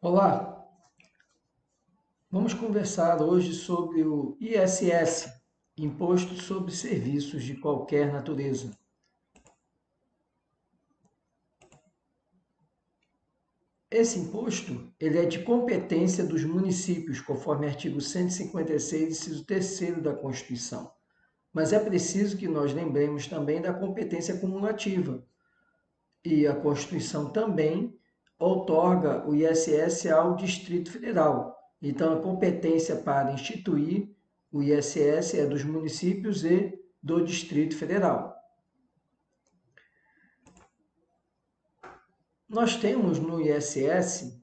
Olá, vamos conversar hoje sobre o ISS, Imposto sobre Serviços de Qualquer Natureza. Esse imposto ele é de competência dos municípios, conforme artigo 156, inciso 3º da Constituição. Mas é preciso que nós lembremos também da competência cumulativa. E a Constituição também outorga o ISS ao Distrito Federal. Então, a competência para instituir o ISS é dos municípios e do Distrito Federal. Nós temos no ISS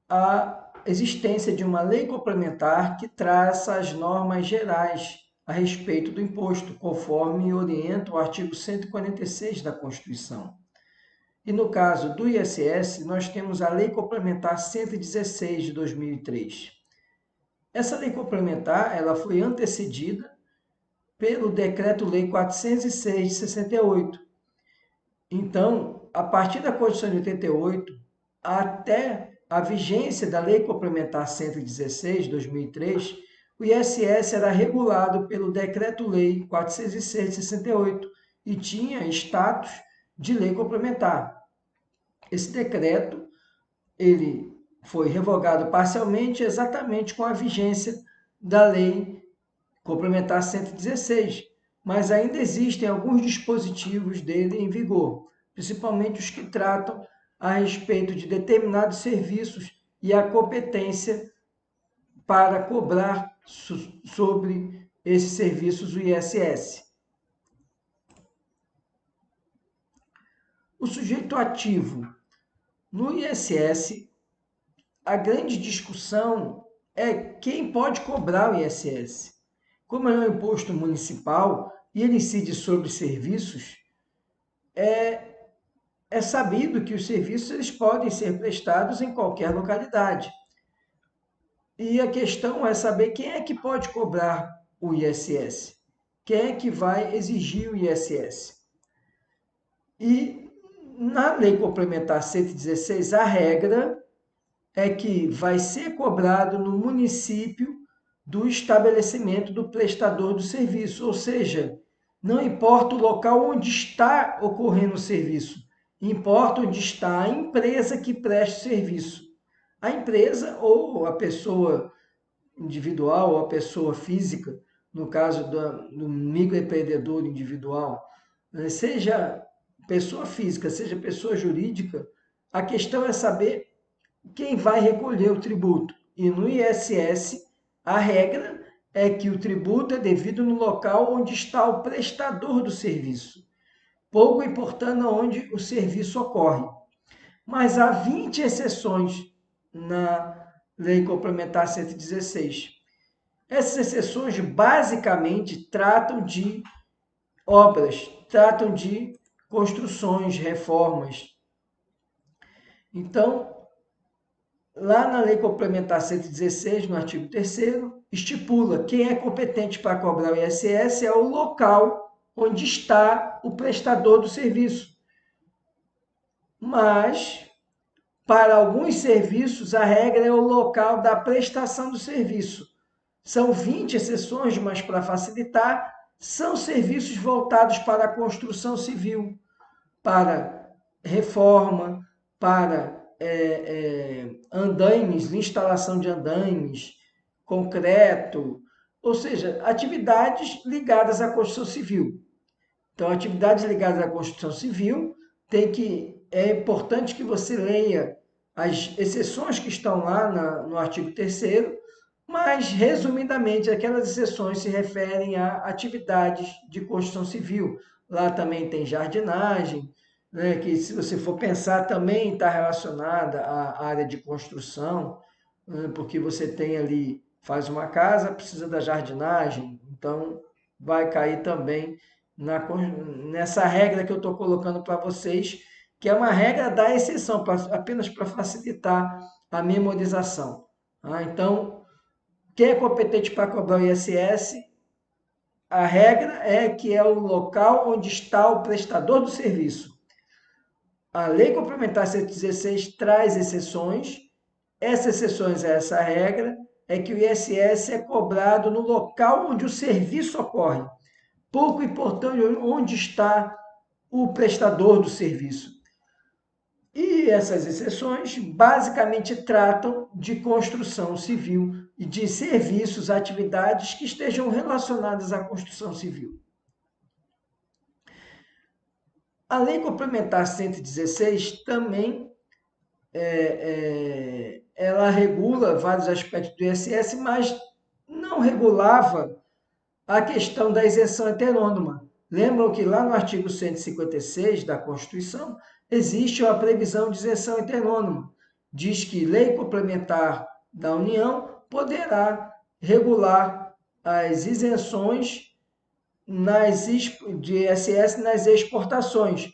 a existência de uma lei complementar que traça as normas gerais a respeito do imposto, conforme orienta o artigo 146 da Constituição. E no caso do ISS, nós temos a Lei Complementar 116 de 2003. Essa lei complementar ela foi antecedida pelo Decreto-Lei 406 de 68. Então, a partir da Constituição de 88 até a vigência da Lei Complementar 116 de 2003, o ISS era regulado pelo Decreto-Lei 406 de 68 e tinha status de lei complementar. Esse decreto ele foi revogado parcialmente exatamente com a vigência da Lei Complementar 116, mas ainda existem alguns dispositivos dele em vigor, principalmente os que tratam a respeito de determinados serviços e a competência para cobrar sobre esses serviços o ISS. O sujeito ativo no ISS, a grande discussão é quem pode cobrar o ISS. Como é um imposto municipal e ele incide sobre serviços, é sabido que os serviços eles podem ser prestados em qualquer localidade. E a questão é saber quem é que pode cobrar o ISS, quem é que vai exigir o ISS. E na Lei Complementar 116, a regra é que vai ser cobrado no município do estabelecimento do prestador do serviço, ou seja, não importa o local onde está ocorrendo o serviço, importa onde está a empresa que presta o serviço. A empresa ou a pessoa individual ou a pessoa física, no caso do microempreendedor individual, seja pessoa física, seja pessoa jurídica, a questão é saber quem vai recolher o tributo. E no ISS, a regra é que o tributo é devido no local onde está o prestador do serviço, pouco importando onde o serviço ocorre. Mas há 20 exceções na Lei Complementar 116. Essas exceções basicamente tratam de obras, tratam de construções, reformas. Então, lá na Lei Complementar 116, no artigo 3º, estipula quem é competente para cobrar o ISS é o local onde está o prestador do serviço. Mas, para alguns serviços, a regra é o local da prestação do serviço. São 20 exceções, mas para facilitar, são serviços voltados para a construção civil, para reforma, para andaimes, instalação de andaimes, concreto, ou seja, atividades ligadas à construção civil. Então, atividades ligadas à construção civil é importante que você leia as exceções que estão lá no artigo 3º, mas, resumidamente, aquelas exceções se referem a atividades de construção civil. Lá também tem jardinagem, né, que se você for pensar também está relacionada à área de construção, né, porque você tem ali, faz uma casa, precisa da jardinagem, então vai cair também nessa regra que eu estou colocando para vocês, que é uma regra da exceção, apenas para facilitar a memorização. Então, quem é competente para cobrar o ISS, a regra é que é o local onde está o prestador do serviço. A Lei Complementar 116 traz exceções Essas exceções a essa regra é que o ISS é cobrado no local onde o serviço ocorre, pouco importante onde está o prestador do serviço. E essas exceções basicamente tratam de construção civil e de serviços, atividades que estejam relacionadas à construção civil. A Lei Complementar 116 também ela regula vários aspectos do ISS, mas não regulava a questão da isenção heterônoma. Lembram que lá no artigo 156 da Constituição existe a previsão de isenção heterônoma. Diz que lei complementar da União poderá regular as isenções de ISS nas exportações.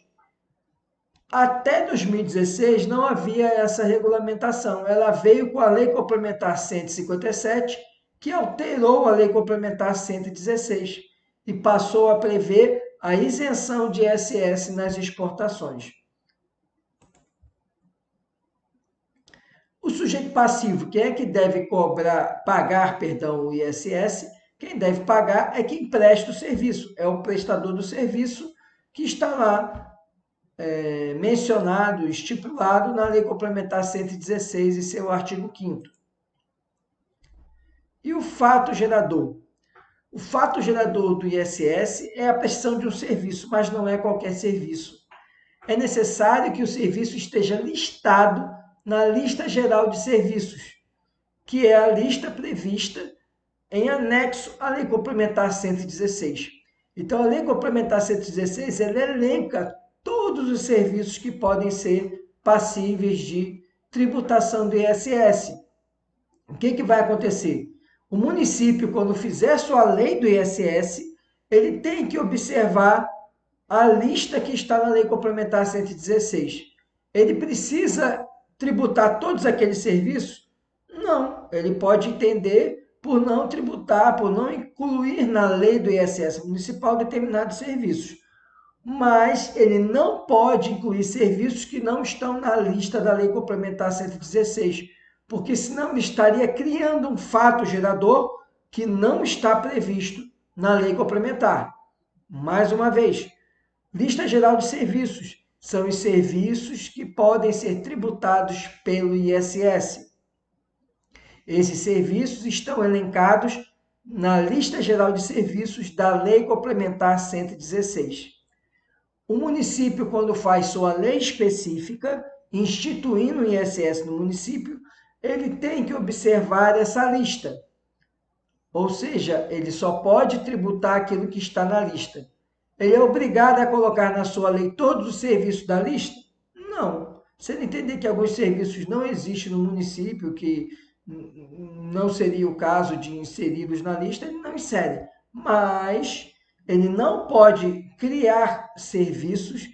Até 2016 não havia essa regulamentação. Ela veio com a Lei Complementar 157, que alterou a Lei Complementar 116 e passou a prever a isenção de ISS nas exportações. O sujeito passivo, quem é que deve pagar o ISS? Quem deve pagar é quem presta o serviço, é o prestador do serviço que está lá mencionado, estipulado na Lei Complementar 116 e seu artigo 5º. E o fato gerador? O fato gerador do ISS é a prestação de um serviço, mas não é qualquer serviço. É necessário que o serviço esteja listado na lista geral de serviços, que é a lista prevista em anexo à Lei Complementar 116. Então, a Lei Complementar 116 ela elenca todos os serviços que podem ser passíveis de tributação do ISS. O que vai acontecer? O município, quando fizer sua lei do ISS, ele tem que observar a lista que está na Lei Complementar 116. Ele precisa tributar todos aqueles serviços? Não, ele pode entender por não tributar, por não incluir na lei do ISS municipal determinados serviços. Mas ele não pode incluir serviços que não estão na lista da Lei Complementar 116, porque senão ele estaria criando um fato gerador que não está previsto na Lei Complementar. Mais uma vez, lista geral de serviços são os serviços que podem ser tributados pelo ISS. Esses serviços estão elencados na lista geral de serviços da Lei Complementar 116. O município, quando faz sua lei específica, instituindo o ISS no município, ele tem que observar essa lista. Ou seja, ele só pode tributar aquilo que está na lista. Ele é obrigado a colocar na sua lei todos os serviços da lista? Não. Se ele entender que alguns serviços não existem no município, que não seria o caso de inseri-los na lista, ele não insere. Mas ele não pode criar serviços,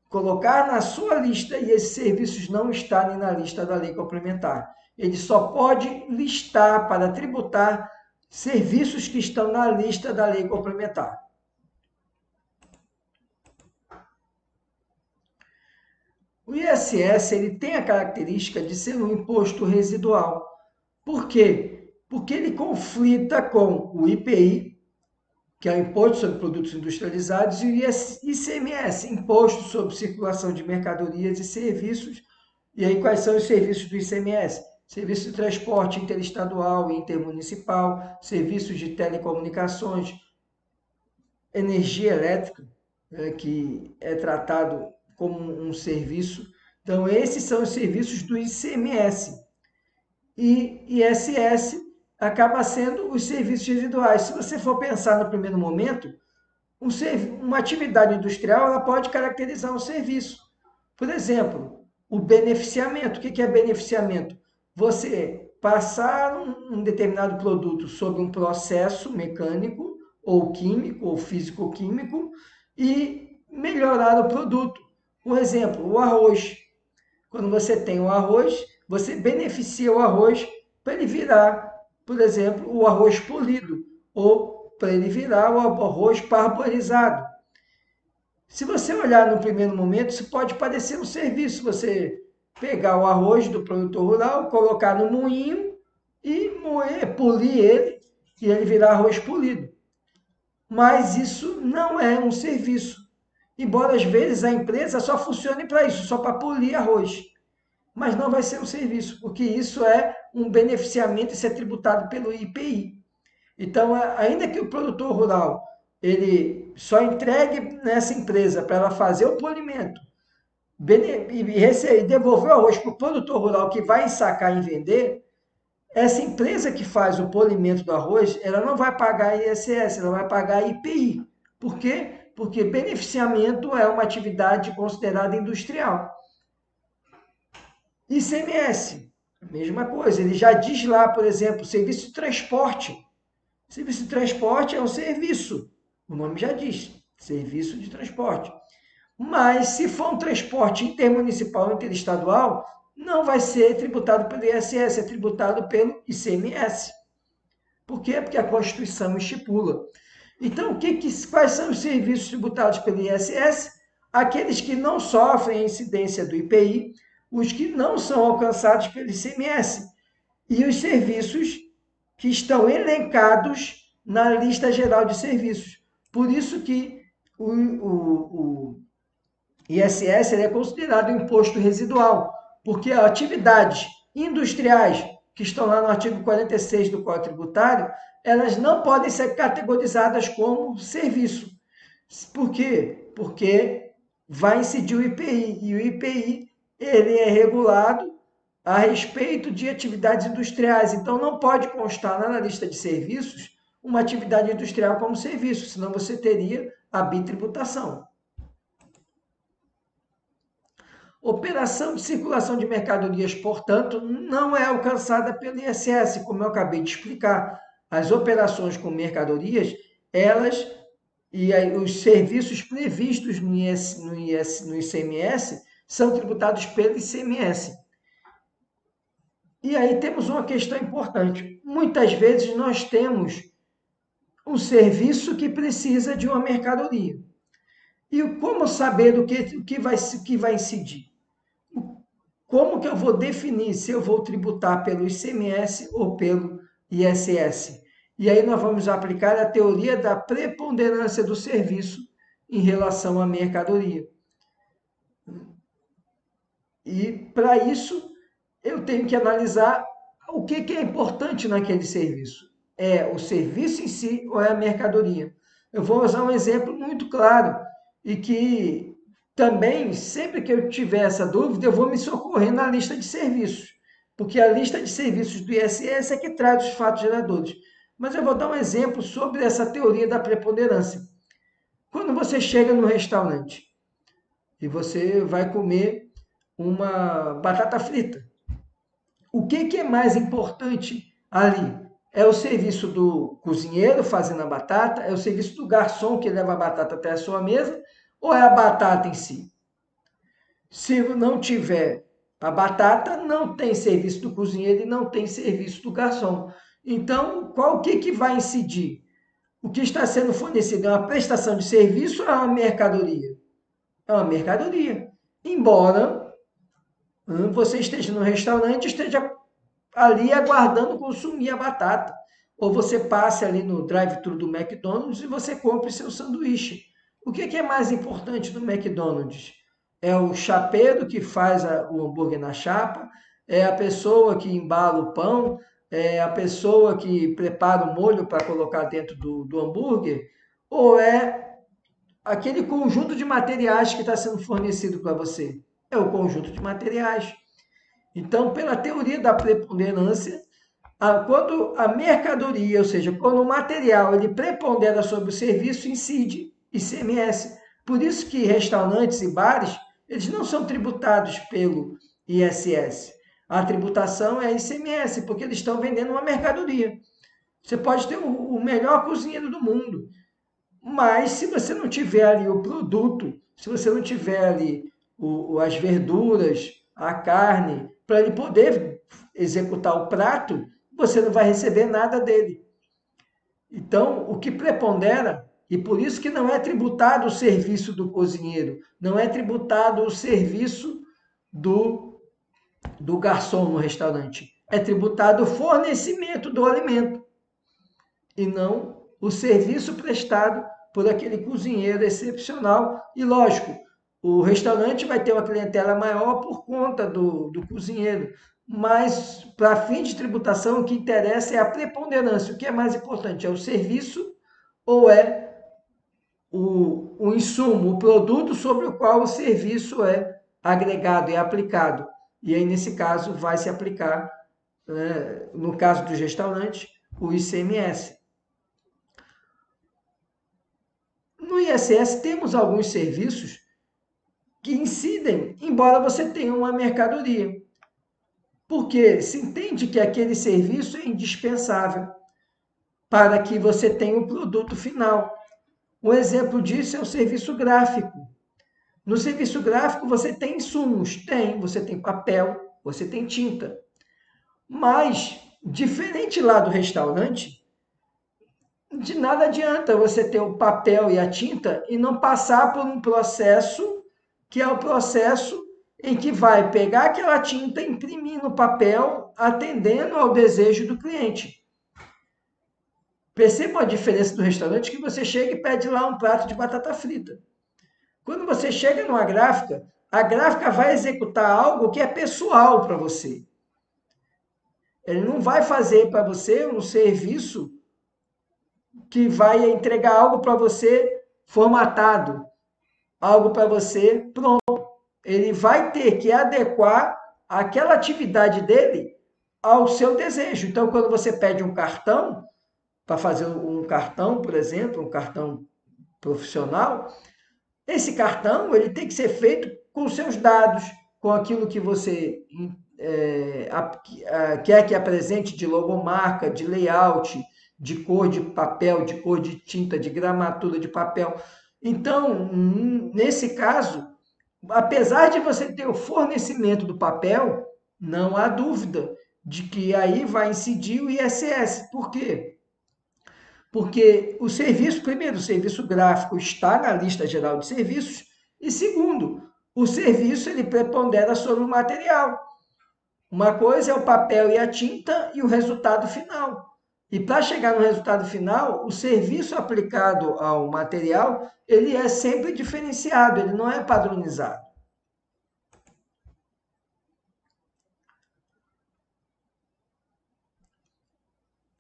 colocar na sua lista e esses serviços não estarem na lista da lei complementar. Ele só pode listar para tributar serviços que estão na lista da lei complementar. O ISS ele tem a característica de ser um imposto residual. Por quê? Porque ele conflita com o IPI, que é o Imposto sobre Produtos Industrializados, e o ICMS, Imposto sobre Circulação de Mercadorias e Serviços. E aí, quais são os serviços do ICMS? Serviço de transporte interestadual e intermunicipal, serviços de telecomunicações, energia elétrica, que é tratado como um serviço. Então, esses são os serviços do ICMS. E ISS acaba sendo os serviços residuais. Se você for pensar no primeiro momento, uma atividade industrial ela pode caracterizar um serviço. Por exemplo, o beneficiamento. O que é beneficiamento? Você passar um determinado produto sob um processo mecânico, ou químico, ou físico-químico, e melhorar o produto. Por exemplo, o arroz. Quando você tem o arroz, você beneficia o arroz para ele virar, por exemplo, o arroz polido, ou para ele virar o arroz parboilizado. Se você olhar no primeiro momento, isso pode parecer um serviço. Você pegar o arroz do produtor rural, colocar no moinho e moer, polir ele, e ele virar arroz polido. Mas isso não é um serviço. Embora às vezes a empresa só funcione para isso, só para polir arroz. Mas não vai ser um serviço, porque isso é um beneficiamento e ser tributado pelo IPI. Então, ainda que o produtor rural ele só entregue nessa empresa para ela fazer o polimento e devolver o arroz para o produtor rural que vai sacar e vender, essa empresa que faz o polimento do arroz, ela não vai pagar ISS, ela vai pagar IPI. Por quê? Porque beneficiamento é uma atividade considerada industrial. ICMS, mesma coisa, ele já diz lá, por exemplo, serviço de transporte. Serviço de transporte é um serviço, o nome já diz, serviço de transporte. Mas se for um transporte intermunicipal, interestadual, não vai ser tributado pelo ISS, é tributado pelo ICMS. Por quê? Porque a Constituição estipula. Então, quais são os serviços tributados pelo ISS? Aqueles que não sofrem a incidência do IPI, os que não são alcançados pelo ICMS e os serviços que estão elencados na lista geral de serviços. Por isso que o ISS é considerado um imposto residual, porque atividades industriais que estão lá no artigo 46 do Código Tributário, elas não podem ser categorizadas como serviço. Por quê? Porque vai incidir o IPI, e o IPI ele é regulado a respeito de atividades industriais. Então, não pode constar na lista de serviços uma atividade industrial como serviço, senão você teria a bitributação. Operação de circulação de mercadorias, portanto, não é alcançada pelo ISS, como eu acabei de explicar. As operações com mercadorias, elas e os serviços previstos no ICMS são tributados pelo ICMS. E aí temos uma questão importante. Muitas vezes nós temos um serviço que precisa de uma mercadoria. E como saber do que vai incidir? Como que eu vou definir se eu vou tributar pelo ICMS ou pelo ISS? E aí nós vamos aplicar a teoria da preponderância do serviço em relação à mercadoria. E para isso eu tenho que analisar o que é importante naquele serviço. É o serviço em si ou é a mercadoria? Eu vou usar um exemplo muito claro e que também, sempre que eu tiver essa dúvida, eu vou me socorrer na lista de serviços, porque a lista de serviços do ISS é que traz os fatos geradores. Mas eu vou dar um exemplo sobre essa teoria da preponderância. Quando você chega no restaurante e você vai comer uma batata frita, o que é mais importante ali? É o serviço do cozinheiro fazendo a batata? É o serviço do garçom que leva a batata até a sua mesa? Ou é a batata em si? Se não tiver a batata, não tem serviço do cozinheiro e não tem serviço do garçom. Então, o que vai incidir? O que está sendo fornecido é uma prestação de serviço ou é uma mercadoria? É uma mercadoria. Embora você esteja no restaurante, esteja ali aguardando consumir a batata. Ou você passe ali no drive-thru do McDonald's e você compre seu sanduíche. O que é mais importante no McDonald's? É o chapeiro que faz o hambúrguer na chapa? É a pessoa que embala o pão? É a pessoa que prepara o molho para colocar dentro do hambúrguer? Ou é aquele conjunto de materiais que está sendo fornecido para você? É o conjunto de materiais. Então, pela teoria da preponderância, quando a mercadoria, ou seja, quando o material ele prepondera sobre o serviço, incide ICMS. Por isso que restaurantes e bares, eles não são tributados pelo ISS. A tributação é ICMS, porque eles estão vendendo uma mercadoria. Você pode ter o melhor cozinheiro do mundo, mas se você não tiver ali o produto, se você não tiver ali as verduras, a carne, para ele poder executar o prato, você não vai receber nada dele. Então, o que prepondera, e por isso que não é tributado o serviço do cozinheiro, não é tributado o serviço do do garçom no restaurante. É tributado o fornecimento do alimento e não o serviço prestado por aquele cozinheiro excepcional. E, lógico, o restaurante vai ter uma clientela maior por conta do cozinheiro, mas para fim de tributação o que interessa é a preponderância. O que é mais importante, é o serviço ou é o insumo, o produto sobre o qual o serviço é agregado e aplicado. E aí, nesse caso, vai se aplicar, no caso dos restaurantes, o ICMS. No ISS temos alguns serviços que incidem, embora você tenha uma mercadoria. Porque se entende que aquele serviço é indispensável para que você tenha o produto final. Um exemplo disso é o serviço gráfico. No serviço gráfico você tem insumos, você tem papel, você tem tinta. Mas, diferente lá do restaurante, de nada adianta você ter o papel e a tinta e não passar por um processo que é o processo em que vai pegar aquela tinta, imprimir no papel, atendendo ao desejo do cliente. Perceba a diferença do restaurante que você chega e pede lá um prato de batata frita. Quando você chega numa gráfica, a gráfica vai executar algo que é pessoal para você. Ele não vai fazer para você um serviço que vai entregar algo para você formatado, algo para você pronto. Ele vai ter que adequar aquela atividade dele ao seu desejo. Então, quando você pede um cartão, para fazer um cartão, por exemplo, um cartão profissional, esse cartão ele tem que ser feito com seus dados, com aquilo que você quer que apresente de logomarca, de layout, de cor de papel, de cor de tinta, de gramatura de papel. Então, nesse caso, apesar de você ter o fornecimento do papel, não há dúvida de que aí vai incidir o ISS. Por quê? Porque o serviço, primeiro, o serviço gráfico está na lista geral de serviços, e segundo, o serviço ele prepondera sobre o material. Uma coisa é o papel e a tinta e o resultado final. E para chegar no resultado final, o serviço aplicado ao material, ele é sempre diferenciado, ele não é padronizado.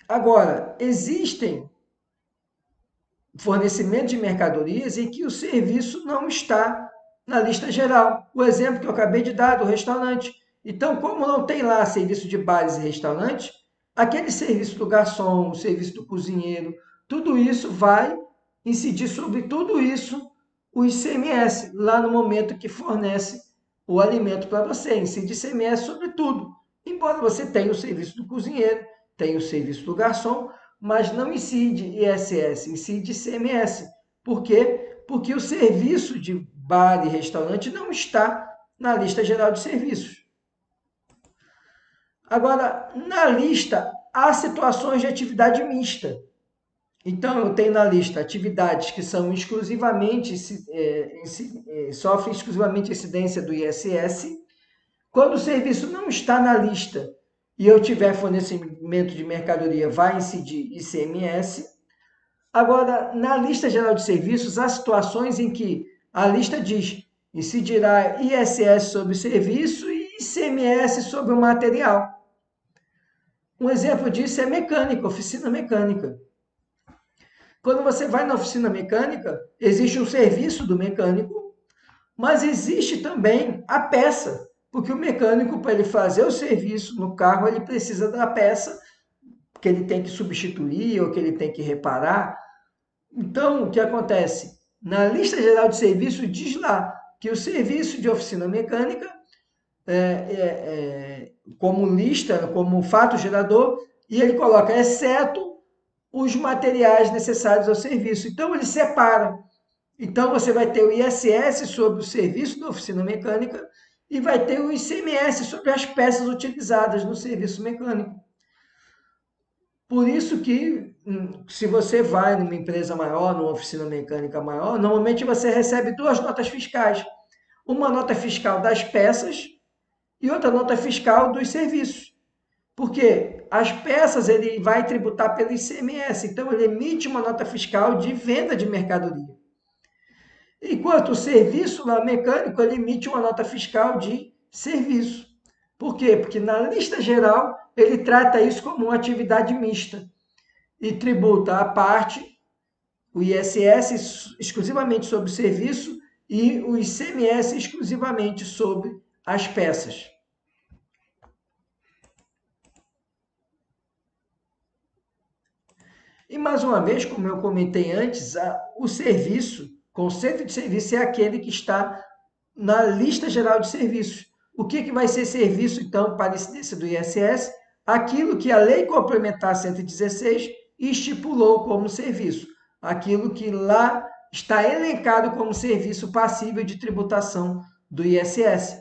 Agora, existem fornecimento de mercadorias em que o serviço não está na lista geral. O exemplo que eu acabei de dar do restaurante. Então, como não tem lá serviço de bares e restaurantes, aquele serviço do garçom, o serviço do cozinheiro, tudo isso vai incidir sobre tudo isso o ICMS, lá no momento que fornece o alimento para você. Incide ICMS sobre tudo. Embora você tenha o serviço do cozinheiro, tenha o serviço do garçom, mas não incide ISS, incide ICMS. Por quê? Porque o serviço de bar e restaurante não está na lista geral de serviços. Agora, na lista, há situações de atividade mista. Então, eu tenho na lista atividades que são exclusivamente, sofrem exclusivamente incidência do ISS. Quando o serviço não está na lista e eu tiver fornecimento de mercadoria, vai incidir ICMS. Agora, na lista geral de serviços, há situações em que a lista diz incidirá ISS sobre o serviço e ICMS sobre o material. Um exemplo disso é mecânica, oficina mecânica. Quando você vai na oficina mecânica, existe um serviço do mecânico, mas existe também a peça, porque o mecânico, para ele fazer o serviço no carro, ele precisa da peça que ele tem que substituir ou que ele tem que reparar. Então, o que acontece? Na lista geral de serviços diz lá que o serviço de oficina mecânica, como lista, como fato gerador, e ele coloca exceto os materiais necessários ao serviço. Então, ele separa. Então, você vai ter o ISS sobre o serviço da oficina mecânica e vai ter o ICMS sobre as peças utilizadas no serviço mecânico. Por isso que, se você vai numa empresa maior, numa oficina mecânica maior, normalmente você recebe duas notas fiscais. Uma nota fiscal das peças e outra nota fiscal dos serviços. Porque as peças ele vai tributar pelo ICMS, então ele emite uma nota fiscal de venda de mercadoria. Enquanto o serviço lá mecânico ele emite uma nota fiscal de serviço. Por quê? Porque na lista geral ele trata isso como uma atividade mista e tributa a parte, o ISS exclusivamente sobre o serviço e o ICMS exclusivamente sobre as peças. E mais uma vez, como eu comentei antes, o serviço, conceito de serviço é aquele que está na lista geral de serviços. O que vai ser serviço, então, para a incidência do ISS? Aquilo que a Lei Complementar 116 estipulou como serviço. Aquilo que lá está elencado como serviço passível de tributação do ISS.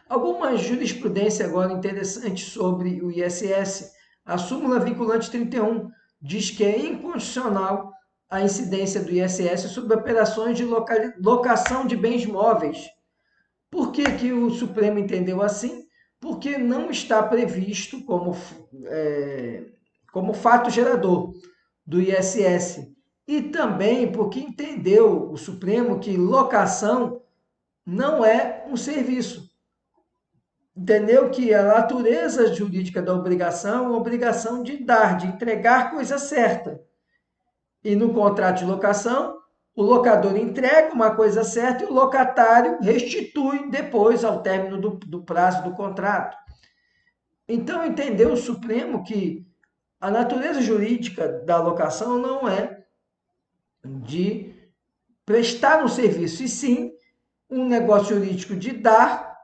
Alguma jurisprudência agora interessante sobre o ISS. A súmula vinculante 31 diz que é inconstitucional a incidência do ISS sobre operações de locação de bens móveis. Por que o Supremo entendeu assim? Porque não está previsto como fato gerador do ISS. E também porque entendeu o Supremo que locação não é um serviço. Entendeu que a natureza jurídica da obrigação é uma obrigação de dar, de entregar coisa certa. E no contrato de locação, o locador entrega uma coisa certa e o locatário restitui depois, ao término do prazo do contrato. Então, entendeu o Supremo que a natureza jurídica da locação não é de prestar um serviço, e sim um negócio jurídico de dar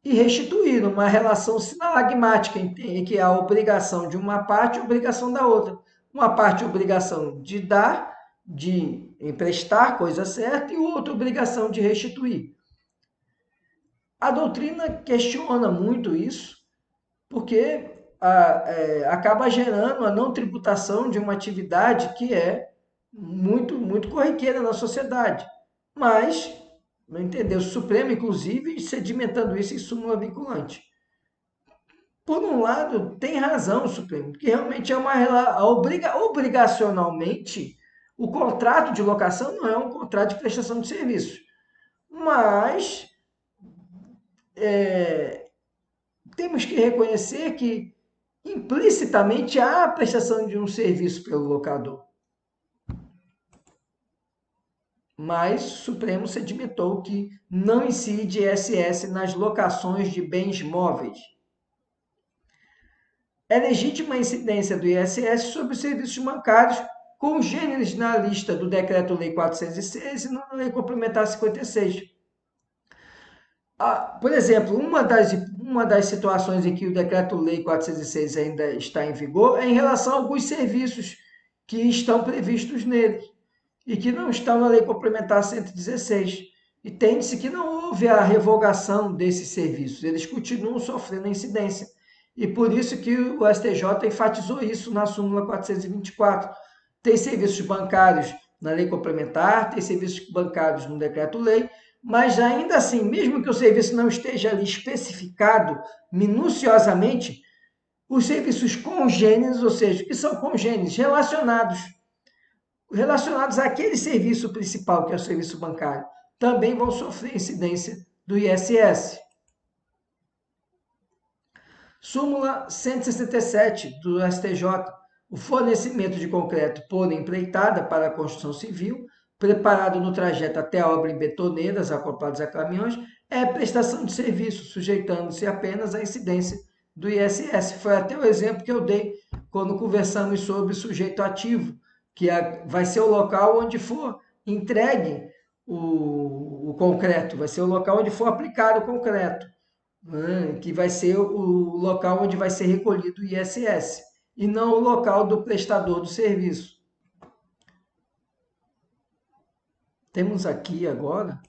e restituir, uma relação sinalagmática, em que há a obrigação de uma parte e a obrigação da outra. Uma parte a obrigação de dar, de emprestar coisa certa, e outra obrigação de restituir. A doutrina questiona muito isso, porque acaba gerando a não tributação de uma atividade que é muito corriqueira na sociedade. Mas, não entendeu? O Supremo, inclusive, sedimentando isso em súmula vinculante. Por um lado, tem razão o Supremo, que realmente é obrigacionalmente, o contrato de locação não é um contrato de prestação de serviço. Mas temos que reconhecer que implicitamente há a prestação de um serviço pelo locador. Mas o Supremo sedimentou que não incide ISS nas locações de bens móveis. É legítima a incidência do ISS sobre os serviços bancários congêneres na lista do Decreto-Lei 406 e na Lei Complementar 56. Por exemplo, uma das situações em que o Decreto-Lei 406 ainda está em vigor é em relação a alguns serviços que estão previstos nele e que não estão na Lei Complementar 116. E tem-se que não houve a revogação desses serviços, eles continuam sofrendo incidência. E por isso que o STJ enfatizou isso na súmula 424. Tem serviços bancários na Lei Complementar, tem serviços bancários no Decreto-Lei, mas ainda assim, mesmo que o serviço não esteja ali especificado minuciosamente, os serviços congêneres, ou seja, que são congêneres, relacionados àquele serviço principal, que é o serviço bancário, também vão sofrer incidência do ISS. Súmula 167 do STJ. O fornecimento de concreto por empreitada para a construção civil, preparado no trajeto até a obra em betoneiras acopladas a caminhões, é prestação de serviço, sujeitando-se apenas à incidência do ISS. Foi até o exemplo que eu dei quando conversamos sobre sujeito ativo, que vai ser o local onde for entregue o concreto, vai ser o local onde for aplicado o concreto, né? Que vai ser o local onde vai ser recolhido o ISS, e não o local do prestador do serviço. Temos aqui agora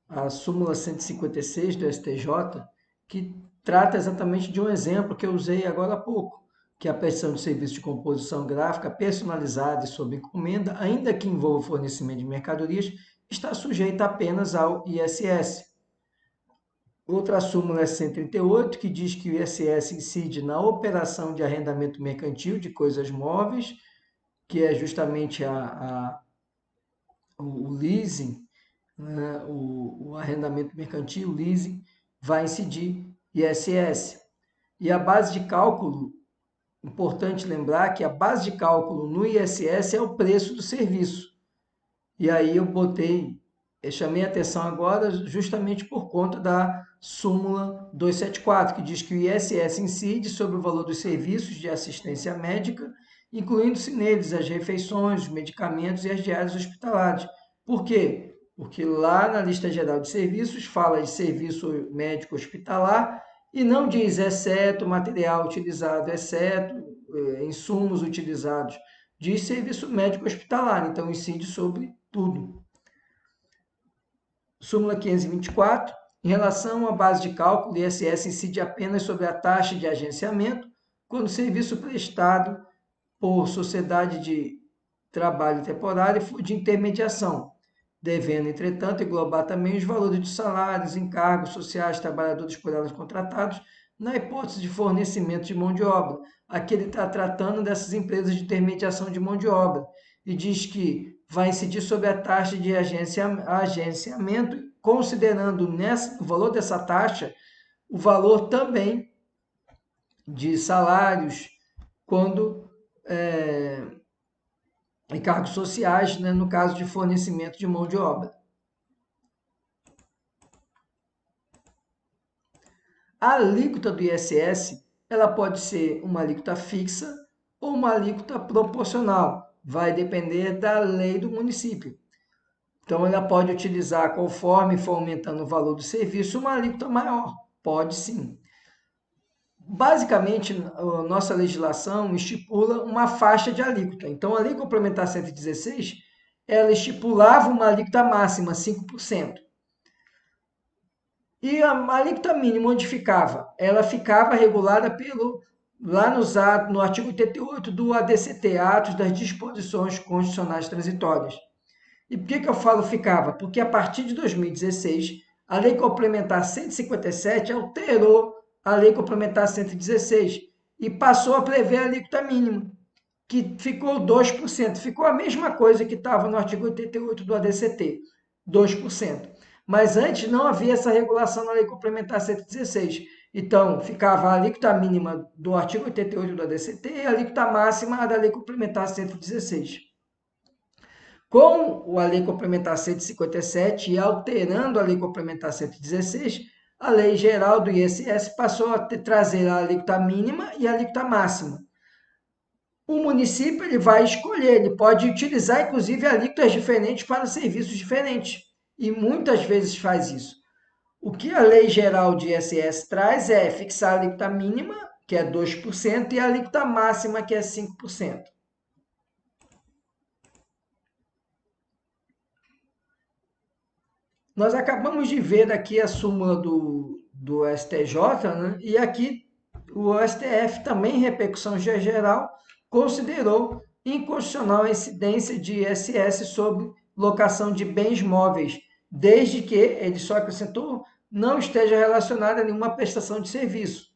a súmula 156 do STJ, que trata exatamente de um exemplo que eu usei agora há pouco, que é a prestação de serviço de composição gráfica personalizada e sob encomenda, ainda que envolva fornecimento de mercadorias, está sujeita apenas ao ISS. Outra súmula é 138, que diz que o ISS incide na operação de arrendamento mercantil de coisas móveis, que é justamente o leasing, né? O arrendamento mercantil, o leasing, vai incidir ISS. E a base de cálculo, importante lembrar que a base de cálculo no ISS é o preço do serviço. E aí eu chamei a atenção agora justamente por conta da súmula 274, que diz que o ISS incide sobre o valor dos serviços de assistência médica, incluindo-se neles as refeições, os medicamentos e as diárias hospitalares. Por quê? Porque lá na lista geral de serviços fala de serviço médico hospitalar e não diz exceto material utilizado, exceto insumos utilizados. Diz serviço médico hospitalar, então incide sobre tudo. Súmula 524. Em relação à base de cálculo, o ISS incide apenas sobre a taxa de agenciamento quando o serviço prestado por sociedade de trabalho temporário for de intermediação, devendo, entretanto, englobar também os valores de salários, encargos sociais, trabalhadores por elas contratados, na hipótese de fornecimento de mão de obra. Aqui ele está tratando dessas empresas de intermediação de mão de obra e diz que vai incidir sobre a taxa de agenciamento, considerando no valor dessa taxa o valor também de salários, quando encargos sociais, né, no caso de fornecimento de mão de obra. A alíquota do ISS, ela pode ser uma alíquota fixa ou uma alíquota proporcional, vai depender da lei do município. Então, ela pode utilizar, conforme for aumentando o valor do serviço, uma alíquota maior, pode sim. Basicamente, a nossa legislação estipula uma faixa de alíquota. Então, a Lei Complementar 116, ela estipulava uma alíquota máxima, 5%. E a alíquota mínima, onde ficava? Ela ficava regulada lá no artigo 88 do ADCT, Atos das Disposições Constitucionais Transitórias. E por que eu falo ficava? Porque a partir de 2016, a Lei Complementar 157 alterou a Lei Complementar 116 e passou a prever a alíquota mínima, que ficou 2%. Ficou a mesma coisa que estava no artigo 88 do ADCT, 2%. Mas antes não havia essa regulação na Lei Complementar 116. Então, ficava a alíquota mínima do artigo 88 do ADCT e a alíquota máxima da Lei Complementar 116. Com a Lei Complementar 157 e alterando a Lei Complementar 116, a Lei Geral do ISS passou a trazer a alíquota mínima e a alíquota máxima. O município ele vai escolher, ele pode utilizar, inclusive, alíquotas diferentes para serviços diferentes, e muitas vezes faz isso. O que a Lei Geral de ISS traz é fixar a alíquota mínima, que é 2%, e a alíquota máxima, que é 5%. Nós acabamos de ver aqui a súmula do STJ, né? E aqui o STF também, em repercussão geral, considerou inconstitucional a incidência de ISS sobre locação de bens móveis, desde que, ele só acrescentou, não esteja relacionada a nenhuma prestação de serviço.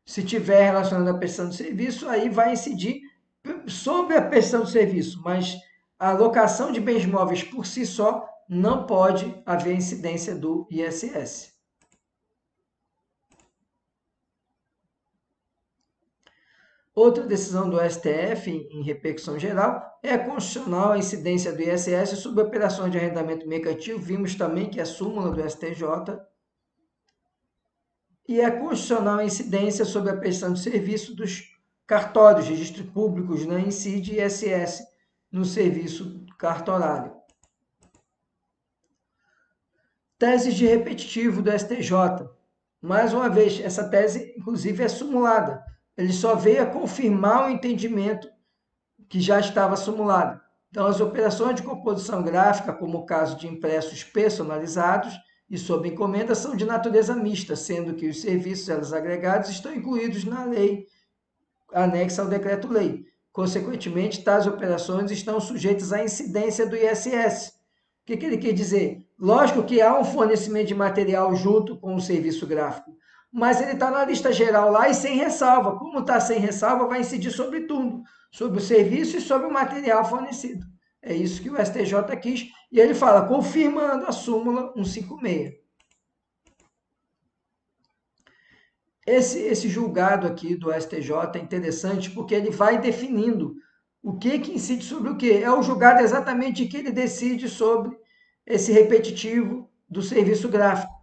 Se tiver relacionada à prestação de serviço, aí vai incidir sobre a prestação de serviço, mas a locação de bens móveis por si só não pode haver incidência do ISS. Outra decisão do STF, em repercussão geral, é constitucional a incidência do ISS sobre operações de arrendamento mercantil. Vimos também que é a súmula do STJ. E é constitucional a incidência sobre a prestação de serviço dos cartórios, registros públicos, né? Incide ISS no serviço cartorário. Teses de repetitivo do STJ. Mais uma vez, essa tese, inclusive, é simulada. Ele só veio a confirmar o entendimento que já estava simulado. Então, as operações de composição gráfica, como o caso de impressos personalizados e sob encomenda, são de natureza mista, sendo que os serviços elas agregados estão incluídos na lei anexa ao decreto-lei. Consequentemente, tais operações estão sujeitas à incidência do ISS. O que ele quer dizer? Lógico que há um fornecimento de material junto com o serviço gráfico, mas ele está na lista geral lá e sem ressalva. Como está sem ressalva, vai incidir sobre tudo, sobre o serviço e sobre o material fornecido. É isso que o STJ quis, e ele fala, confirmando a súmula 156. Esse julgado aqui do STJ é interessante porque ele vai definindo o que incide sobre o que. É o julgado exatamente que ele decide sobre esse repetitivo do serviço gráfico.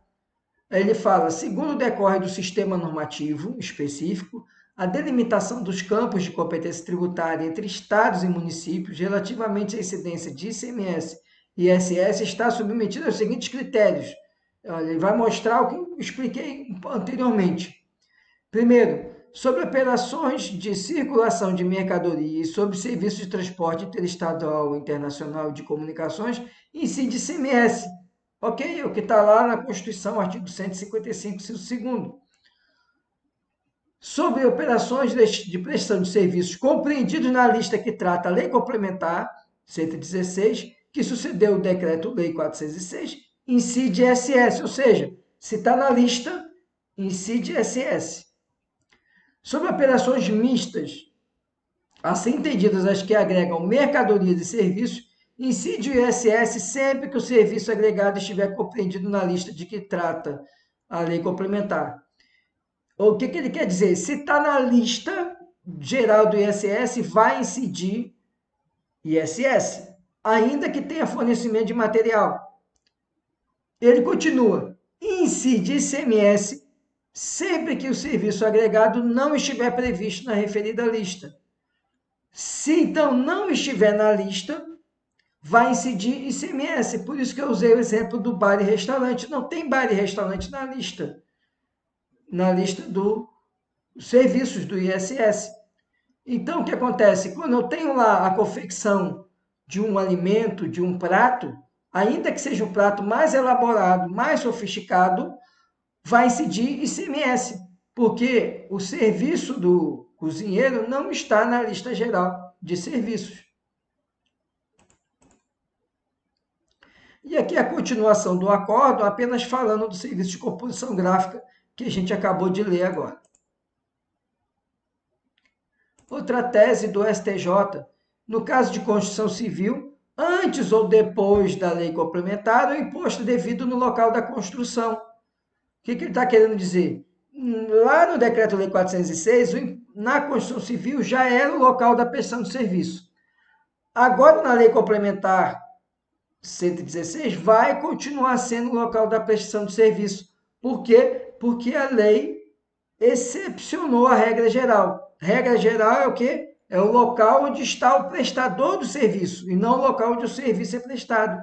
Aí ele fala, segundo decorre do sistema normativo específico, a delimitação dos campos de competência tributária entre estados e municípios relativamente à incidência de ICMS e ISS está submetida aos seguintes critérios. Ele vai mostrar o que eu expliquei anteriormente. Primeiro, sobre operações de circulação de mercadoria e sobre serviços de transporte interestadual ou internacional de comunicações, incide ICMS. Ok? O que está lá na Constituição, artigo 155, inciso 2º. Sobre operações de prestação de serviços compreendidos na lista que trata a Lei Complementar 116, que sucedeu o Decreto-Lei 406, incide ISS, ou seja, se está na lista, incide ISS. Sobre operações mistas, assim entendidas as que agregam mercadorias e serviços, incide o ISS sempre que o serviço agregado estiver compreendido na lista de que trata a lei complementar. O que ele quer dizer? Se está na lista geral do ISS, vai incidir ISS, ainda que tenha fornecimento de material. Ele continua, incide ICMS sempre que o serviço agregado não estiver previsto na referida lista. Se então não estiver na lista, vai incidir ICMS. Por isso que eu usei o exemplo do bar e restaurante. Não tem bar e restaurante na lista dos serviços do ISS. Então, o que acontece? Quando eu tenho lá a confecção de um alimento, de um prato, ainda que seja um prato mais elaborado, mais sofisticado, vai incidir ICMS, porque o serviço do cozinheiro não está na lista geral de serviços. E aqui a continuação do acórdão, apenas falando do serviço de composição gráfica que a gente acabou de ler agora. Outra tese do STJ, no caso de construção civil, antes ou depois da lei complementar, o imposto devido no local da construção. O que ele está querendo dizer? Lá no Decreto-Lei 406, na construção civil já era o local da prestação de serviço. Agora, na lei complementar 116, vai continuar sendo o local da prestação de serviço. Por quê? Porque a lei excepcionou a regra geral. Regra geral é o quê? É o local onde está o prestador do serviço, e não o local onde o serviço é prestado.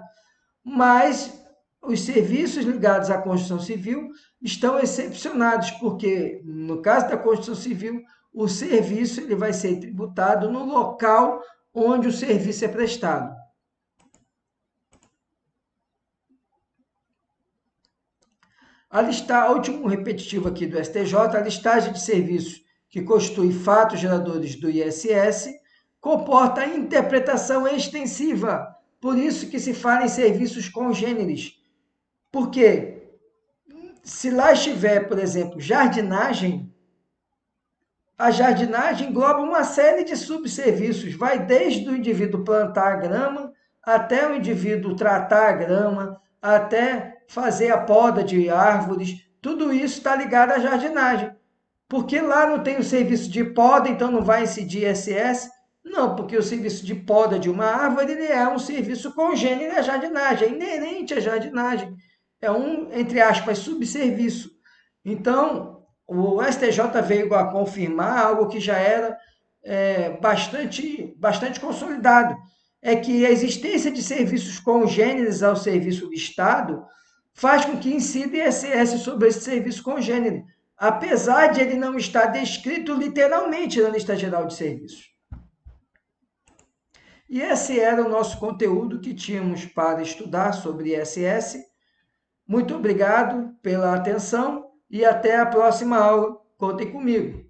Mas os serviços ligados à construção civil estão excepcionados, porque, no caso da construção civil, o serviço ele vai ser tributado no local onde o serviço é prestado. O último repetitivo aqui do STJ, a listagem de serviços que constitui fatos geradores do ISS, comporta a interpretação extensiva, por isso que se fala em serviços congêneres. Porque se lá estiver, por exemplo, jardinagem, a jardinagem engloba uma série de subserviços, vai desde o indivíduo plantar a grama, até o indivíduo tratar a grama, até fazer a poda de árvores, tudo isso está ligado à jardinagem. Porque lá não tem o serviço de poda, então não vai incidir ISS? Não, porque o serviço de poda de uma árvore ele é um serviço congênere à jardinagem, é inerente à jardinagem. É um, entre aspas, subserviço. Então, o STJ veio a confirmar algo que já era bastante consolidado. É que a existência de serviços congêneres ao serviço do Estado faz com que incida ISS sobre esse serviço congênere, apesar de ele não estar descrito literalmente na lista geral de serviços. E esse era o nosso conteúdo que tínhamos para estudar sobre ISS. Muito obrigado pela atenção e até a próxima aula. Contem comigo.